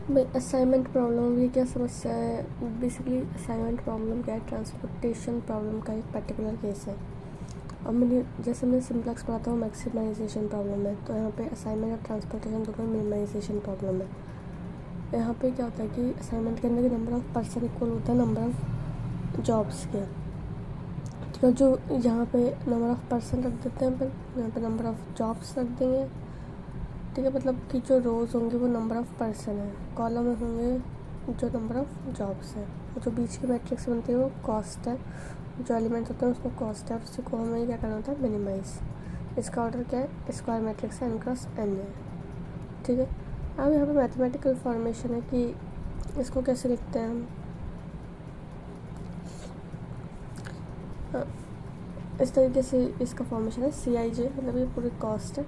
भाई assignment problem ये क्या समस्या है? बेसिकली असाइनमेंट प्रॉब्लम क्या है? ट्रांसपोर्टेशन प्रॉब्लम का एक पर्टिकुलर केस है। अब मैंने सिम्प्लेक्स पढ़ा था वो मैक्सिमाइजेशन प्रॉब्लम है, तो यहाँ पे असाइनमेंट और ट्रांसपोर्टेशन दोनों मिनिमाइजेशन प्रॉब्लम है। यहाँ पे क्या होता है कि असाइनमेंट के अंदर नंबर ऑफ़ पर्सन इक्वल होता है नंबर ऑफ़ जॉब्स के, तो जो यहाँ पे नंबर ऑफ़ पर्सन रख देते हैं, पर यहाँ पे नंबर ऑफ़ जॉब्स रख देंगे। ठीक है, मतलब कि जो रोज़ होंगे वो नंबर ऑफ़ पर्सन है, कॉलम में होंगे जो नंबर ऑफ़ जॉब्स है, और जो बीच की मैट्रिक्स बनती है वो कॉस्ट है, जो एलिमेंट होते हैं उसको कॉस्ट है, और उसी को हमें क्या करना होता है? मिनिमाइज। इसका ऑर्डर क्या है? स्क्वायर मैट्रिक्स है, n क्रॉस n है। ठीक है, अब यहाँ पे मैथमेटिकल फॉर्मेशन है कि इसको कैसे लिखते हैं हम। इस तरीके से इसका फॉर्मेशन है Cij, मतलब ये पूरी कॉस्ट है,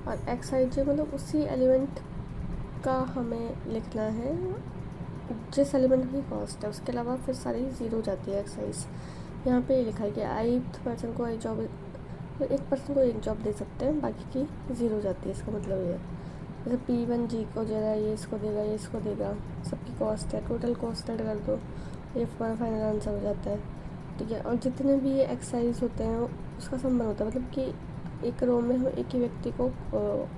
और Xij मतलब उसी एलिमेंट का हमें लिखना है जिस एलिमेंट की कॉस्ट है, उसके अलावा फिर सारी ज़ीरो हो जाती है एक्सरसाइज। यहाँ पे ये लिखा है कि ith पर्सन को एक जॉब, एक पर्सन को एक जॉब दे सकते हैं, बाकी की ज़ीरो हो जाती है। इसका मतलब ये है जैसे P1G को दे रहा है, ये इसको देगा, ये इसको देगा, सबकी कॉस्ट है, टोटल कॉस्ट ऐड कर दो, ये हमारा फाइनल आंसर हो जाता है। ठीक है, और जितने भी ये एक्सरसाइज होते हैं उसका संबंध होता है, मतलब कि एक रो में हम एक ही व्यक्ति को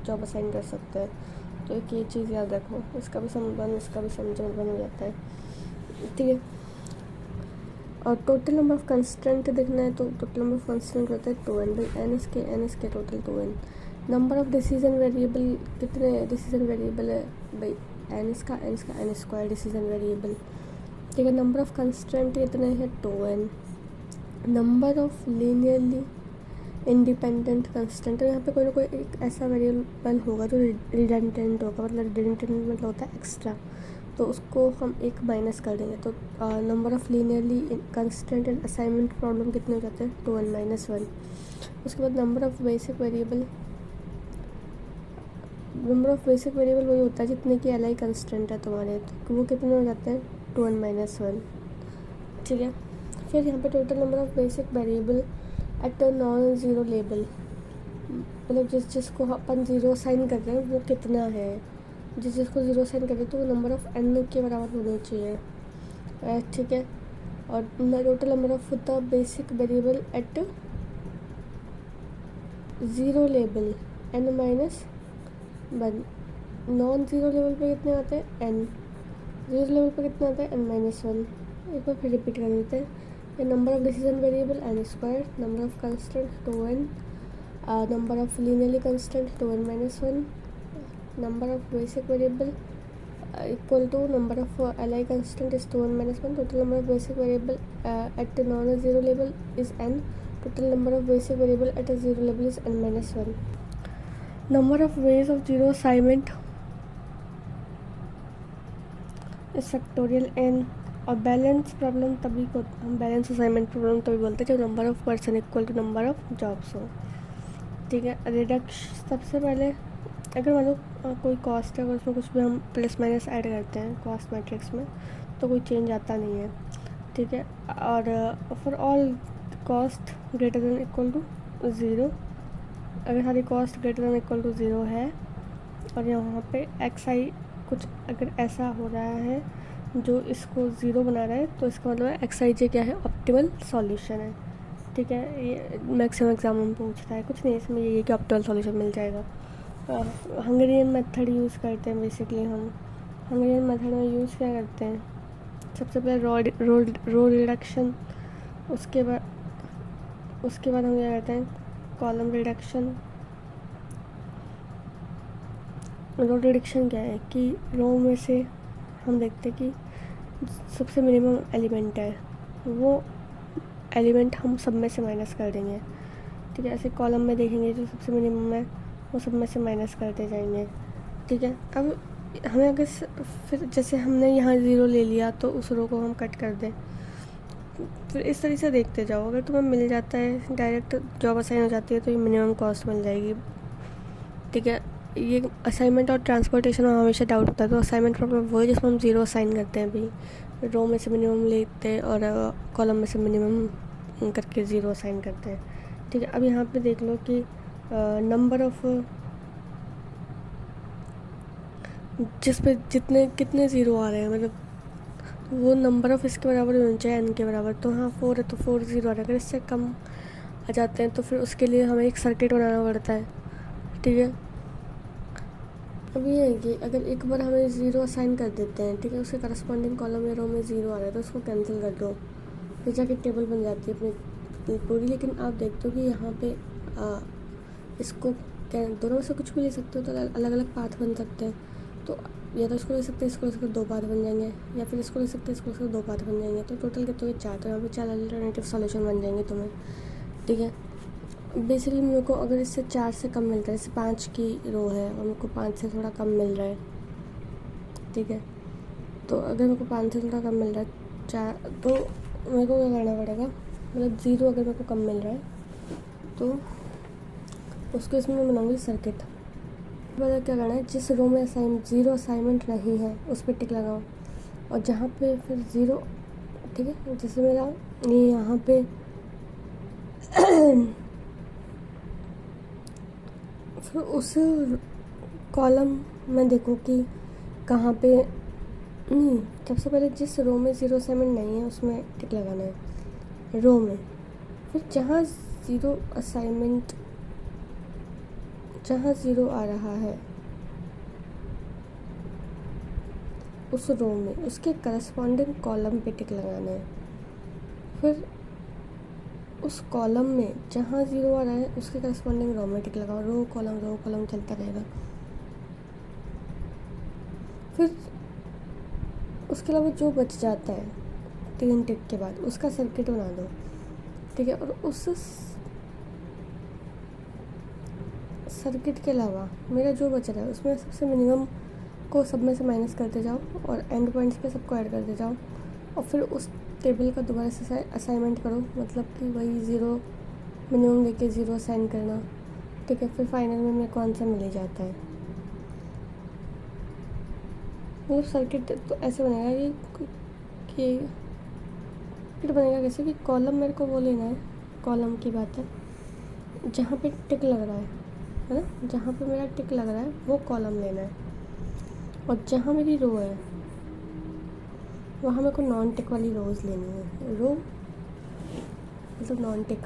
जॉब असाइन कर सकते हैं। तो एक ये चीज़ याद रखो, इसका भी संबंध इसका भी संबंध हो जाता है। ठीक है, और टोटल नंबर ऑफ़ कंस्टेंट देखना है तो टोटल नंबर ऑफ़ कंस्टेंट होता है 2n, भाई n इसके total 2n। Number of decision variable, कितने डिसीजन वेरिएबल है भाई? n इसका n स्क्वायर डिसीजन वेरिएबल। ठीक है, नंबर ऑफ़ कंस्टेंट कितने हैं? 2n। Number of linearly independent constant, तो यहाँ पे कोई ना कोई एक ऐसा वेरिएबल होगा जो रिडंडेंट होगा, मतलब रिडंडेंट मतलब होता है एक्स्ट्रा, तो उसको हम एक माइनस कर देंगे। तो number of linearly constant and assignment problem कितने हो जाते हैं? 2n - 1। उसके बाद नंबर ऑफ़ बेसिक वेरिएबल, वही होता है जितने की li कंस्टेंट है तुम्हारे, तो वो कितने हो जाते हैं? 2n - 1। ठीक है, फिर यहाँ पे total number of basic variable eight non zero label, मतलब जिसको अपन ज़ीरो साइन कर रहे हैं वो कितना है, जिसको ज़ीरो साइन कर रहे हैं तो वो नंबर ऑफ़ n के बराबर होनी चाहिए। ठीक है, और total number of the basic variable eight zero label n - 1। Non zero level पे कितने आते हैं? n। ज़ीरो लेवल पे कितना आता है? n - 1। एक बार फिर रिपीट कर देते हैं। Number of decision variable n square, number of constant 2n, number of linearly constant 2n - 1, number of basic variable equal to number of li constant is 2n - 1, total number of basic variable at the non-zero level is n, total number of basic variable at a zero level is n - 1, number of ways of zero assignment is factorial n, और balance problem तभी को हम balance assignment problem तभी बोलते हैं जब number of person equal to number of jobs हो। ठीक है, रिडक्श सबसे पहले अगर मान लो कोई कॉस्ट है, अगर उसमें कुछ भी हम प्लस माइनस ऐड करते हैं कॉस्ट मैट्रिक्स में तो कोई चेंज आता नहीं है। ठीक है, और for all cost greater than equal to zero, अगर सारी cost greater than equal to zero है और यहाँ पे xi कुछ अगर ऐसा हो रहा है जो इसको ज़ीरो बना रहा है तो इसका मतलब है xij क्या है? ऑप्टिमल सॉल्यूशन है। ठीक है, ये मैक्सिमम एग्जाम में पूछता है, कुछ नहीं इसमें ये कि ऑप्टिमल सॉल्यूशन मिल जाएगा। हंगेरियन मेथड यूज़ करते हैं बेसिकली हम। हंगेरियन मेथड में यूज़ क्या करते हैं? सबसे पहले रो रिडक्शन, उसके बाद हम क्या करते हैं? Column reduction. रो रिडक्शन क्या है कि रो में से हम देखते हैं कि सबसे मिनिमम एलिमेंट है, वो एलिमेंट हम सब में से माइनस कर देंगे। ठीक है, ऐसे कॉलम में देखेंगे जो सबसे मिनिमम है वो सब में से माइनस करते जाएंगे। ठीक है, अब हमें अगर फिर जैसे हमने यहाँ ज़ीरो ले लिया तो उस रो को हम कट कर दें, फिर इस तरीके से देखते जाओ। अगर तुम्हें मिल जाता है डायरेक्ट जॉब असाइन हो जाती है तो ये मिनिमम कॉस्ट मिल जाएगी। ठीक है, ये असाइनमेंट और ट्रांसपोर्टेशन में हमेशा डाउट होता है, तो असाइनमेंट प्रॉब्लम वो है जिसमें हम ज़ीरो असाइन करते हैं, भाई रो में से मिनिमम लेते हैं और कॉलम में से मिनिमम करके ज़ीरो असाइन करते हैं। ठीक है, अब यहाँ पे देख लो कि नंबर ऑफ़ जिस पे जितने कितने ज़ीरो आ रहे हैं, मतलब वो नंबर ऑफ इसके बराबर होना चाहिए n के बराबर। तो हाँ 4 है तो 4 ज़ीरो आ रहा है। अगर इससे कम आ जाते हैं तो फिर उसके लिए हमें एक सर्किट बनाना पड़ता है, ठीक है। अब ये है कि अगर एक बार हमें ज़ीरो असाइन कर देते हैं, ठीक है, उसके करस्पॉन्डिंग कॉलम या रो में ज़ीरो आ रहा है तो उसको कैंसिल कर दो, फिर जाके टेबल बन जाती है अपनी पूरी। लेकिन आप देखते हो कि यहाँ पे इसको दोनों में से कुछ भी ले सकते हो, तो अलग अलग पाथ बन सकते हैं। तो या तो इसको ले सकते हैं, इसको ले सकते हैं, 2 पाथ बन जाएंगे, या फिर इसको ले सकते हैं, इसको ले सकते हैं, 2 पाथ बन जाएंगे। तो टोटल कितने हुए 4, तो यहाँ पे 4 अल्टरनेटिव सॉल्यूशन बन जाएंगे तुम्हें, ठीक है। बेसिकली मेरे को अगर इससे 4 से कम मिलता है, जैसे 5 की रो है और मेरे को 5 से थोड़ा कम मिल रहा है, ठीक है। तो अगर मेरे को 5 से थोड़ा कम मिल रहा है 4, तो मेरे को क्या करना पड़ेगा, मतलब 0 अगर मेरे को कम मिल रहा है तो उसको इसमें मैं बनाऊँगी सर्किट। पता क्या करना है, जिस रो में ज़ीरो असाइनमेंट नहीं है उस पर टिक लगाओ, और जहाँ पे फिर ज़ीरो, ठीक है, जैसे मेरा ये यहाँ पे फिर उस कॉलम में देखो कि कहाँ पे नहीं। सबसे पहले जिस रो में ज़ीरो असाइनमेंट नहीं है उसमें टिक लगाना है, रो में। फिर जहाँ ज़ीरो असाइनमेंट, जहाँ ज़ीरो आ रहा है उस रो में उसके करस्पॉन्डिंग कॉलम पे टिक लगाना है। फिर उस कॉलम में जहाँ ज़ीरो आ रहा है उसके करस्पॉन्डिंग रो में टिक लगाओ। रो कॉलम चलता रहेगा। फिर उसके अलावा जो बच जाता है 3 टिक के बाद उसका सर्किट बना दो, ठीक है। और उस सर्किट के अलावा मेरा जो बच रहा है उसमें सबसे मिनिमम को सब में से माइनस करते जाओ और एंड पॉइंट्स पे सबको ऐड करते जाओ, और फिर उस टेबल का दोबारा से असाइनमेंट करो, मतलब कि वही 0 मिनिमम लेके 0 असाइन करना, ठीक है। फिर फाइनल में मेरे को आंसर मिल ही जाता है। मतलब सर्किट तो ऐसे बनेगा कि बनेगा कैसे कि कॉलम मेरे को वो लेना है, कॉलम की बात है जहाँ पे टिक लग रहा है ना, जहाँ पे मेरा टिक लग रहा है वो कॉलम लेना है, और जहाँ मेरी रो है वहाँ मेरे को नॉन टिक वाली रोज़ लेनी है। रो मतलब नॉन टिक,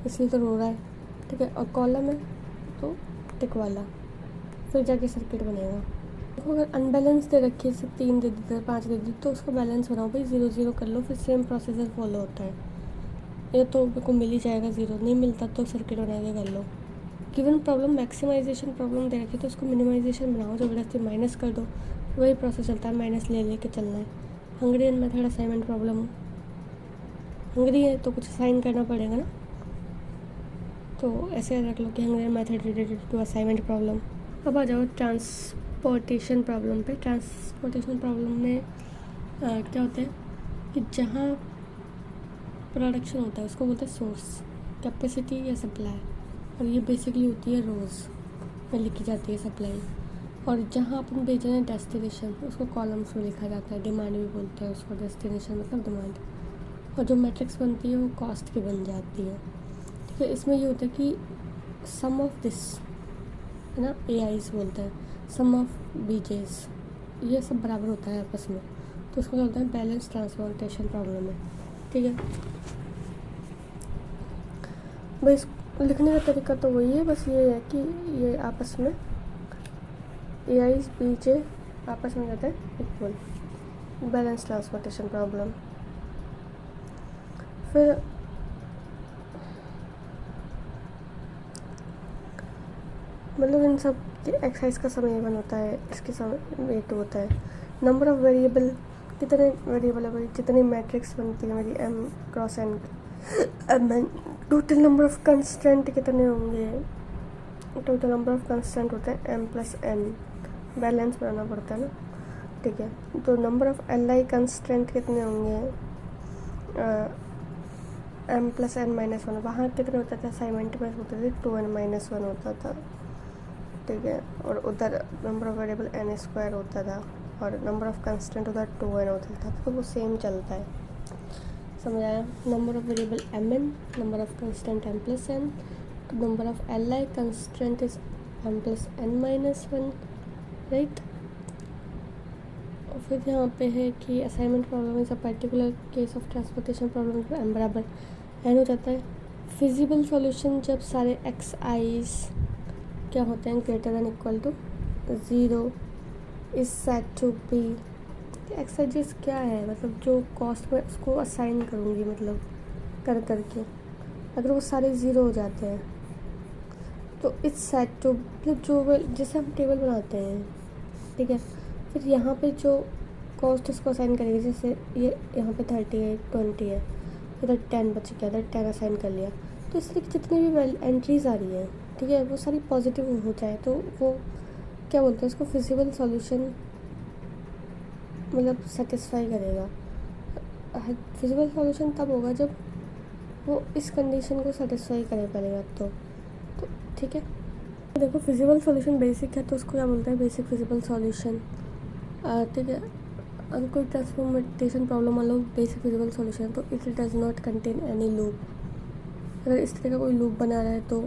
इसलिए तो रो रहा है, ठीक है। और कॉलम है तो टिक वाला, फिर जाके सर्किट बनेगा। तो अगर अनबैलेंस दे रखी है, जैसे 3 दे दी 5 दे दी, तो उसको बैलेंस बनाओ भाई, 0 0 कर लो, फिर सेम प्रोसीजर फॉलो होता है। ये तो मेरे को मिल ही जाएगा 0, नहीं मिलता तो सर्किट बना के कर लो। गिवन प्रॉब्लम मैक्सिमाइजेशन प्रॉब्लम दे रखी है तो उसको मिनिमाइजेशन बनाओ, ज़बरदस्ती माइनस कर दो, वही प्रोसेस चलता है, माइनस ले लेके चलना है। Hungarian method assignment problem, Hungary है तो कुछ असाइन करना पड़ेगा ना, तो ऐसे रख लो कि Hungarian method related to assignment problem. अब आ जाओ ट्रांसपोर्टेशन प्रॉब्लम पे। ट्रांसपोर्टेशन प्रॉब्लम में क्या होता है कि जहाँ प्रोडक्शन होता है उसको बोलते हैं सोर्स, कैपेसिटी या सप्लाई, और ये बेसिकली होती है रोज़ में लिखी जाती है सप्लाई। और जहाँ अपन भेज रहे हैं डेस्टिनेशन उसको कॉलम्स में लिखा जाता है, डिमांड भी बोलते हैं उसको, डेस्टिनेशन मतलब डिमांड। और जो मैट्रिक्स बनती है वो कॉस्ट की बन जाती है, ठीक है। इसमें ये होता है कि सम ऑफ दिस है ना, AIs बोलते हैं, सम ऑफ BJs, ये सब बराबर होता है आपस में, तो उसको बोलते हैं बैलेंस ट्रांसपोर्टेशन प्रॉब्लम है, ठीक है। बस लिखने का तरीका तो वही है, बस ये है कि ये आपस में AIs BJ आपस में जाते हैं इक्वल, बैलेंस ट्रांसपोर्टेशन प्रॉब्लम। फिर मतलब इन सब एक्सरसाइज का समय 1 होता है, इसके समय 2 होता है। नंबर ऑफ वेरिएबल, कितने वेरिएबल है भाई, जितनी मैट्रिक्स बनती है मेरी M cross N M, total number of constant कितने होंगे, टोटल नंबर ऑफ कंस्टेंट होते हैं M+N, बैलेंस बनाना पड़ता है ना, ठीक है। तो नंबर ऑफ LI कंस्टेंट कितने होंगे, M+N-1, वहाँ कितने होता था असाइनमेंट में, होते थे 2N-1 होता था, ठीक है। और उधर नंबर ऑफ वेरिएबल N² होता था और नंबर ऑफ कंस्टेंट उधर 2N होता था, तो वो सेम चलता है, समझ आया। Number of variable MN, number of constant M+N, number of LI constant is M+N-1, right. फिर यहाँ पे है कि assignment problem is a particular case of transportation problem M बराबर एन हो जाता है। फिजिबल सॉल्यूशन जब सारे एक्स आईज क्या होते हैं greater than equal to 0 is set to be. Exercises क्या है, मतलब जो कॉस्ट में उसको असाइन करूँगी, मतलब कर करके अगर वो सारे 0 हो जाते हैं तो इट्स सेट टू, मतलब जो जैसे हम टेबल बनाते हैं, ठीक है, फिर यहाँ पे जो कॉस्ट उसको असाइन करेंगे, जैसे ये यहाँ पे 30 है, 20 है, इधर 10 बच गया, इधर 10 असाइन कर लिया, तो इस तरह की जितनी भी एंट्रीज आ रही हैं, ठीक है, वो सारी पॉजिटिव हो जाए तो वो क्या बोलते हैं उसको, फिजिबल सॉल्यूशन मतलब सेटिस्फाई करेगा। फिजिबल सॉल्यूशन तब होगा जब वो इस कंडीशन को सेटिस्फाई करे पड़ेगा तो ठीक है। देखो फिजिबल सॉल्यूशन बेसिक है तो उसको क्या बोलते हैं, बेसिक फिजिबल सॉल्यूशन, ठीक है। अगर कोई ट्रांसफॉर्मेशन प्रॉब्लम मान लो बेसिक फिजिबल सॉल्यूशन तो it does not contain any loop. अगर इस तरह का कोई लूप बना रहा है तो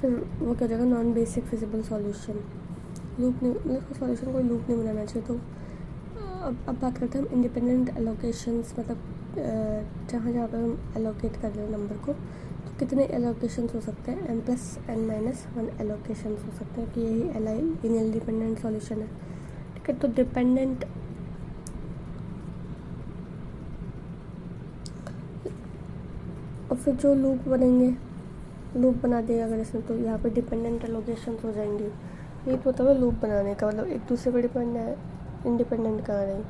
फिर वो क्या हो जाएगा, non basic feasible solution. Loop नहीं, मतलब सॉल्यूशन कोई लूप नहीं बनाना चाहिए। तो अब बात करते हैं हम इंडिपेंडेंट एलोकेशंस, मतलब जहाँ जहाँ पर हम एलोकेट कर रहे हैं नंबर को, तो कितने एलोकेशंस हो सकते हैं, m+n-1 एलोकेशंस हो सकते हैं कि यही LI लीनियर डिपेंडेंट सॉल्यूशन है, ठीक है। तो डिपेंडेंट और फिर जो लूप बनेंगे, लूप बना दिया अगर इसमें, तो यहाँ पे डिपेंडेंट एलोकेशंस हो जाएंगे। ये तो मतलब लूप बनाने का मतलब एक दूसरे पर डिपेंड है, इंडिपेंडेंट कहाँ रहे,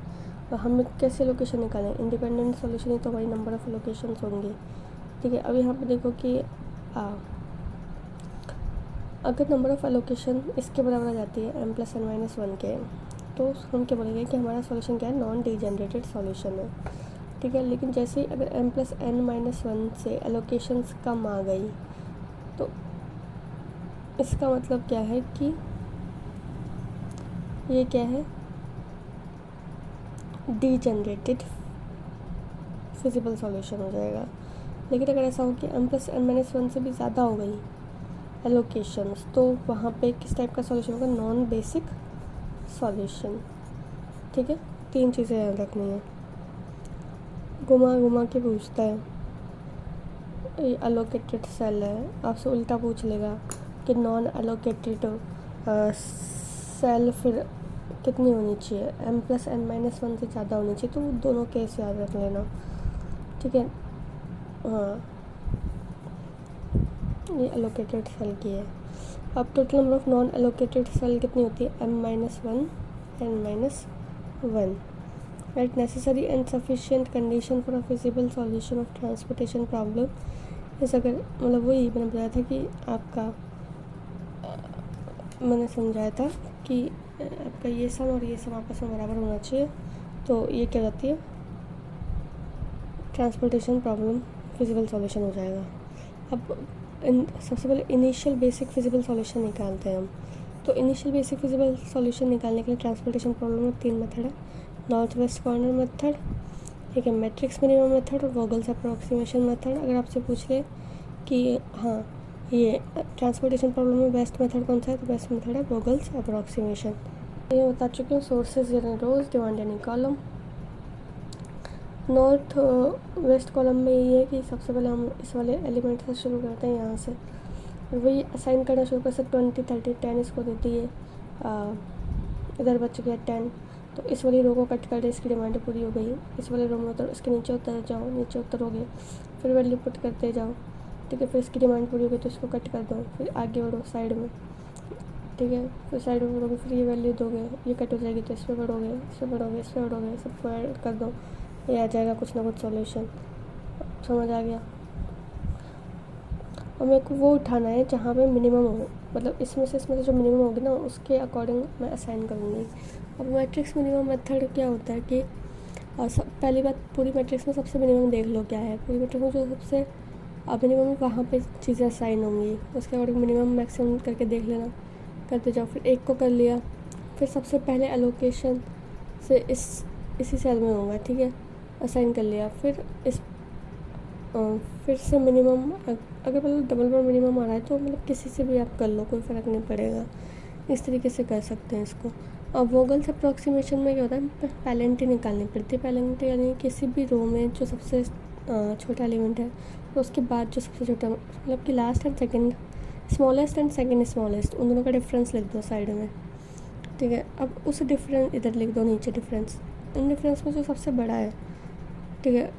और हमें कैसे लोकेशन निकालें, इंडिपेंडेंट सॉल्यूशन ही तो हमारी नंबर ऑफ लोकेशंस होंगे, ठीक है। अब यहाँ पे देखो कि अगर नंबर ऑफ एलोकेशन इसके बराबर आ जाती है m+n-1 के, तो हम क्या बोलेंगे कि हमारा सॉल्यूशन क्या है, नॉन डिजेनरेटेड सॉल्यूशन है, ठीक है। लेकिन जैसे ही अगर m+n-1 से एलोकेशंस कम आ गई तो इसका मतलब क्या है कि ये क्या है, डिजेनरेटेड फिजिबल सॉल्यूशन हो जाएगा। लेकिन अगर ऐसा हो कि m+n-1 से भी ज़्यादा हो गई एलोकेशंस तो वहाँ पे किस टाइप का सॉल्यूशन होगा, नॉन बेसिक सॉल्यूशन, ठीक है। 3 चीज़ें याद रखनी है। घुमा घुमा के पूछता है, ये अलोकेटेड सेल है, आपसे उल्टा पूछ लेगा कि नॉन एलोकेटेड सेल फिर कितनी होनी चाहिए, m+n-1 से ज़्यादा होनी चाहिए। तो वो दोनों केस याद रख लेना, ठीक है। हाँ, ये एलोकेटेड सेल की है। अब total number of non allocated cell कितनी होती है, m-1 n-1, right. Necessary and sufficient condition for a feasible solution of transportation problem is, अगर मतलब वही मैंने बताया था कि आपका मैंने समझाया था कि आपका ये सम और ये सम आपस में बराबर होना चाहिए, तो ये क्या जाती है, ट्रांसपोर्टेशन प्रॉब्लम फिजिबल सॉल्यूशन हो जाएगा। अब सबसे पहले इनिशियल बेसिक फिजिबल सॉल्यूशन निकालते हैं हम। तो इनिशियल बेसिक फिजिबल सॉल्यूशन निकालने के लिए ट्रांसपोर्टेशन प्रॉब्लम में 3 मेथड है, नॉर्थ वेस्ट कॉर्नर मेथड, ठीक है, मैट्रिक्स मिनिमम मेथड और वोगल्स अप्रॉक्सीमेशन मेथड। अगर आपसे पूछ ले कि हाँ ये ट्रांसपोर्टेशन प्रॉब्लम में बेस्ट मेथड कौन सा है, तो बेस्ट मेथड है वोगल्स अप्रॉक्सीमेशन। ये बता चुकी हूँ। सोर्सेज यानी रोज, डिमांड यानी कॉलम। नॉर्थ वेस्ट कॉलम में ये है कि सबसे पहले हम इस वाले एलिमेंट से शुरू करते हैं, यहाँ से वही असाइन करना शुरू कर सकते। 20, 30, 10 इसको दे दिए, इधर बच गया 10, तो इस वाली रो को कट कर दे, इसकी डिमांड पूरी हो गई। इस वाले रो में उतर, इसके नीचे उतर जाओ, नीचे उतरोगे, फिर वैल्यू पुट करते जाओ, ठीक है। फिर इसकी डिमांड पूरी हो गई तो इसको कट कर दो, फिर आगे बढ़ो साइड में, ठीक है। फिर साइड में बढ़ोगे, फिर ये वैल्यू दोगे, ये कट हो जाएगी तो इस पर बढ़ोगे, इस पर बढ़ोगे, इस पर बढ़ोगे, सबको ऐड कर दो, ये आ जाएगा कुछ ना कुछ सॉल्यूशन। समझ आ गया। और मेरे को वो उठाना है जहाँ पे मिनिमम हो, मतलब इसमें से जो मिनिमम होगी ना उसके अकॉर्डिंग मैं असाइन करूँगी। अब मैट्रिक्स मिनिमम मेथड क्या होता है कि पहली बात, पूरी मैट्रिक्स में सबसे मिनिमम देख लो क्या है, पूरी मैट्रिक्स में जो सबसे मिनिमम वहाँ पे चीज़ें असाइन होंगी, उसके अकॉर्डिंग मिनिमम मैक्सिमम करके देख लेना, करते जाओ। फिर एक को कर लिया, फिर सबसे पहले एलोकेशन से इसी सेल में होगा, ठीक है, असाइन कर लिया। फिर से मिनिमम, अगर मतलब डबल बार मिनिमम आ रहा है तो मतलब किसी से भी आप कर लो, कोई फ़र्क नहीं पड़ेगा। इस तरीके से कर सकते हैं इसको। और वोगल्स अप्रॉक्सीमेशन में क्या होता है, पेनल्टी निकालनी पड़ती है। पेनल्टी यानी किसी भी रो में जो सबसे छोटा एलिमेंट है तो उसके बाद जो सबसे छोटा, मतलब कि last and second, smallest and second smallest, उन दोनों का डिफरेंस लिख दो साइड में, ठीक है। अब उस डिफरेंस इधर लिख दो नीचे डिफरेंस, इन डिफरेंस में जो सबसे बड़ा है, ठीक है,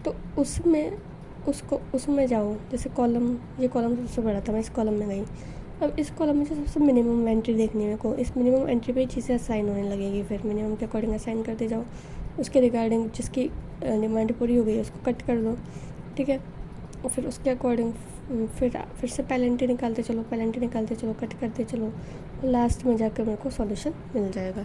तो उसमें जाओ। जैसे कॉलम, ये कॉलम सबसे बड़ा था, मैं इस कॉलम में गई। अब इस कॉलम में जो सबसे मिनिमम एंट्री देखनी है मेरे को, इस मिनिमम एंट्री पे ही चीज़ें असाइन होने लगेगी। फिर मिनिमम के अकॉर्डिंग असाइन करते जाओ, उसके रिगार्डिंग जिसकी डिमांड पूरी हो गई उसको कट कर दो, ठीक है। और फिर उसके अकॉर्डिंग फिर से पेनल्टी निकालते चलो, कट करते चलो, और लास्ट में जाकर मेरे को सॉल्यूशन मिल जाएगा।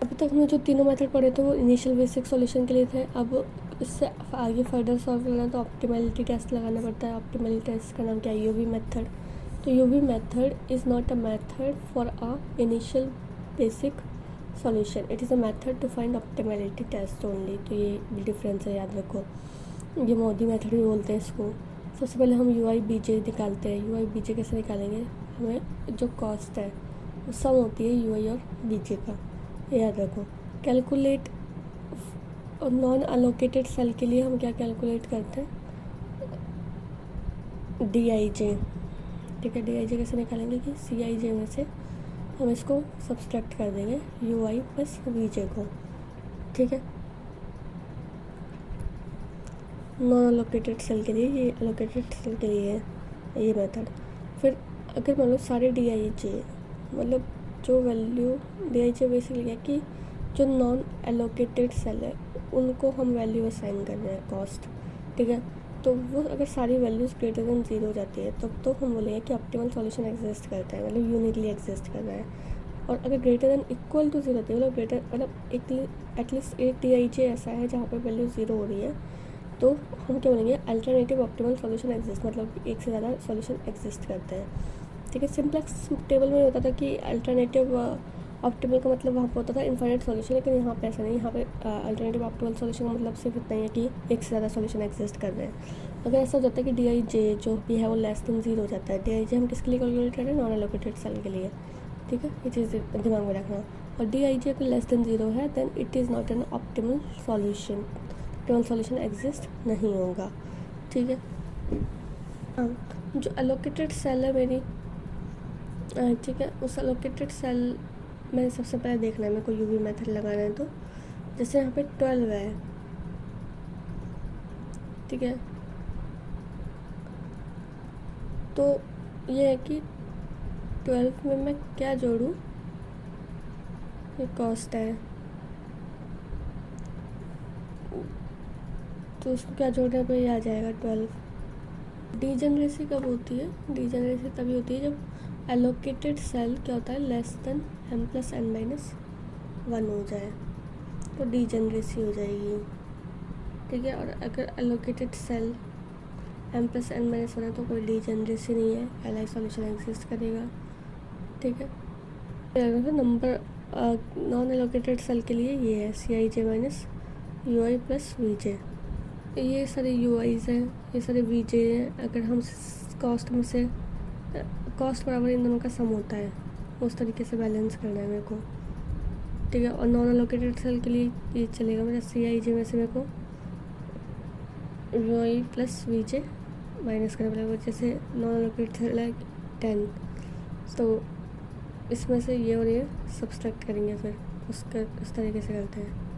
अभी तक हमने जो तीनों मेथड पढ़े थे वो इनिशियल बेसिक सॉल्यूशन के लिए थे। अब इससे आगे फर्दर सॉल्व करना है तो ऑप्टिमलिटी टेस्ट लगाना पड़ता है। ऑप्टिमलिटी टेस्ट का नाम क्या है, यूवी मेथड। तो UV method is not a method for a initial basic solution, it is a method to find optimality test only. तो ये डिफरेंस है, याद रखो। ये मोदी मेथड भी बोलते हैं इसको। सबसे पहले हम यू आई बी जे निकालते हैं। यू आई बी जे कैसे निकालेंगे, हमें जो कॉस्ट है वो सम होती है यू आई और बी जे का, याद रखो। कैलकुलेट नॉन अलोकेटेड सेल के लिए हम क्या कैलकुलेट करते हैं, डी आई जे, ठीक है। डी आई जे कैसे निकालेंगे कि सी आई जे में से हम इसको सब्सट्रैक्ट कर देंगे यू आई प्लस वी जे को, ठीक है। नॉन अलोकेटेड सेल के लिए, ये अलोकेटेड सेल के लिए है ये मेथड। फिर अगर मान लो सारे डी आई जे, मतलब जो value D I J basically है कि जो नॉन एलोकेटेड सेल है उनको हम वैल्यू असाइन कर रहे हैं कॉस्ट, ठीक है। तो वो अगर सारी वैल्यूज़ ग्रेटर देन 0 हो जाती है तब तो हम बोलेंगे कि ऑप्टिमल सॉल्यूशन एग्जिस्ट करता है, मतलब यूनिकली एग्जिस्ट कर रहा है। और अगर ग्रेटर देन इक्वल टू 0 होती है, मतलब एटलीस्ट एक डी आई जे ऐसा है जहाँ पर वैल्यू 0 हो रही है, तो हम क्या बोलेंगे, अल्टरनेटिव ऑप्टिमल सॉल्यूशन एग्जिस्ट, मतलब एक से ज़्यादा सॉल्यूशन एग्जिस्ट करते हैं, ठीक है। सिंप्लेक्स टेबल में होता था कि अल्टरनेटिव ऑप्टिमल का मतलब वहाँ पर होता था इनफाइनाइट सॉल्यूशन, लेकिन यहाँ पे ऐसा नहीं। यहाँ पे अल्टरनेटिव ऑप्टिमल सॉल्यूशन का मतलब सिर्फ इतना ही है कि एक से ज़्यादा सॉल्यूशन एग्जिस्ट कर रहे हैं। अगर ऐसा हो जाता है कि डी आई जे जो भी है वो लेस देन 0 हो जाता है, डी आई जे हम किसके लिए कैलकुलेट कर रहे हैं, नॉन एलोकेटेड सेल के लिए, ठीक है। ये चीज़ दिमाग में रखना। और डी आई जे अगर लेस देन 0 है then it is not an optimal solution, optimal solution exist नहीं होगा, ठीक है। हाँ, जो एलोकेटेड सेल है मेरी, ठीक है, उस एलोकेटेड सेल में सबसे पहले देखना है मेरे को यूवी मेथड लगाना है। तो जैसे यहाँ पे 12 है, ठीक है, तो ये है कि 12 में मैं क्या जोड़ूँ, ये कॉस्ट है तो उसको क्या जोड़ने पे ये आ जाएगा 12। डीजेनरेसी कब होती है, डीजेनरेसी तभी होती है जब एलोकेटेड सेल क्या होता है, less than m plus n minus 1 हो जाए, तो डीजेनरेसी हो जाएगी, ठीक है। और अगर allocated cell m plus n minus 1 है तो कोई डीजेनरेसी नहीं है, एल सॉल्यूशन एग्जिस्ट करेगा, ठीक है। नंबर नॉन एलोकेटेड सेल के लिए ये है C I J minus U I plus V J. ये सारे यू आईज़ हैं, ये सारे वी जे हैं। अगर हम कॉस्ट में से कॉस्ट बराबर इन दोनों का सम होता है, उस तरीके से बैलेंस करना है मेरे को, ठीक है। और नॉन एलोकेटेड सेल के लिए ये चलेगा मेरा सी आई जे में से मेरे को U I plus V J minus करना पड़ेगा। जैसे नॉन एलोकेटेड सेल है 10, तो इसमें से ये और ये सब्सट्रैक्ट करेंगे, फिर उस तरीके से करते हैं।